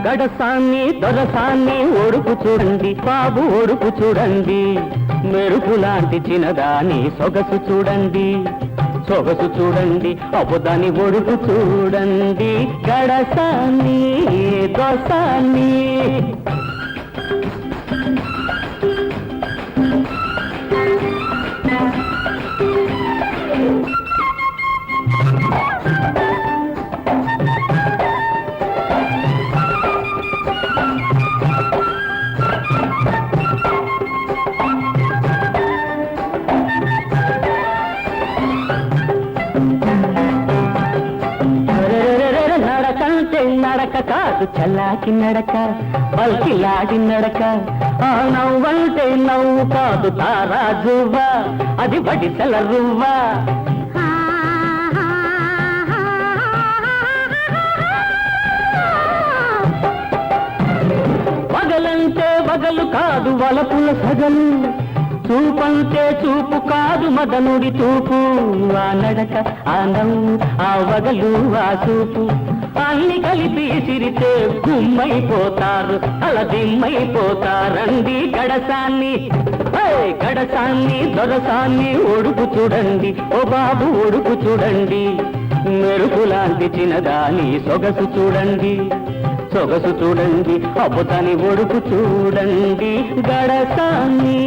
గడసాన్ని దొరసాన్ని ఒడుపు చూడండి బాబు ఒడుపు చూడండి, మెరుపు లాంటి చిన్నదాని సొగసు చూడండి, సొగసు చూడండి అబ్బుదాని ఒడుపు చూడండి. గడసాన్ని దొరసాన్ని నడక కాదు చల్లాకి నడక, పల్కిలాడి నడక, ఆ నవ్వంటే నవ్వు కాదు తారాజువ్వ, అది బడిసెల రువ్వ. పగలంటే పగలు కాదు వలపుల సగలు, చూపంటే చూపు కాదు మదనుడి చూపు. ఆ నడక ఆ నవ్వు ఆ వగలు ఆ చూపు అన్ని కలిపి సిరితే గుమ్మైపోతారు, అలా దిమ్మైపోతారండి. గడసాన్ని గడసాన్ని దొరసాన్ని ఒడుపు చూడండి ఓ బాబు ఒడుపు చూడండి, మెరుపు లాంటి చిన్నదాని సొగసు చూడండి, సొగసు చూడండి అబ్బుతాని ఒడుపు చూడండి. గడసాన్ని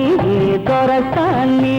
దొరసాన్ని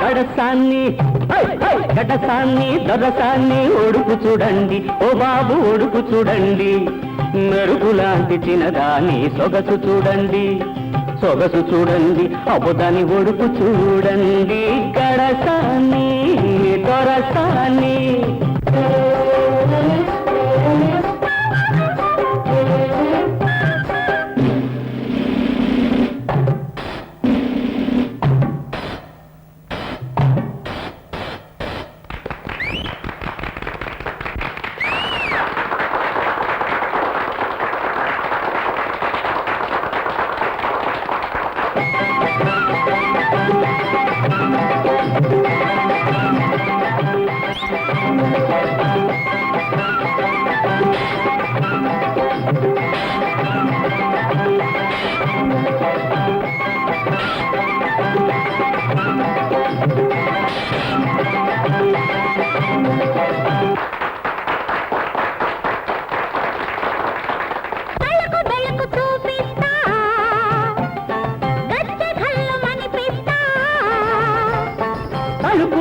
గడసాన్ని గడసాన్ని దొరసాన్ని ఒడుపు చూడండి ఓ బాబు ఒడుపు చూడండి, మెరుపు లాంటి చిన్నదాని సొగసు చూడండి, సొగసు చూడండి అబ్బుదాని ఒడుపు చూడండి. గడసాన్ని దొరసాన్ని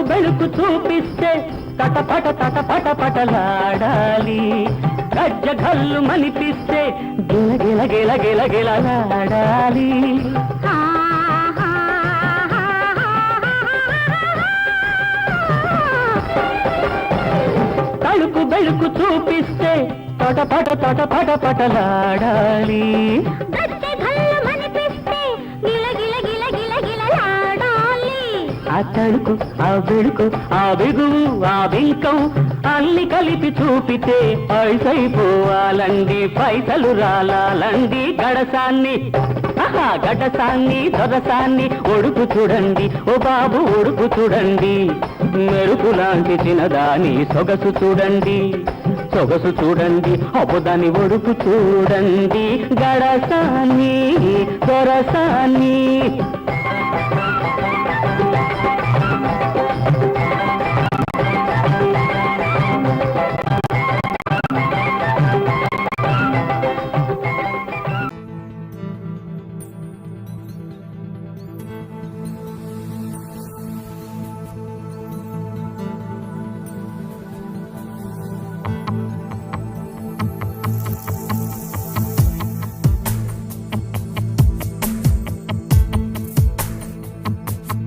వెలుగు చూపిస్తే తటపట తటపట పటలాడాలి, గజ్జ గల్లు మనిపిస్తే గిల గిల గిల గిలలాడాలి. తలుపు వెలుగు చూపిస్తే తటపట తటపట పటలాడాలి, ఆ తడుకు ఆ వెడుకు ఆ బిగువు ఆ బింకం అన్ని కలిపి చూపితే పైసైపోవాలండి, పైసలు రాలండి. గడసాన్ని ఆహా గడసాన్ని దొరసాన్ని ఒడుపు చూడండి ఓ బాబు ఒడుపు చూడండి మెరుపు లాంటి చిన్నదాని సొగసు చూడండి సొగసు చూడండి అబ్బుదాని ఒడుపు చూడండి గడసాన్ని దొరసాన్ని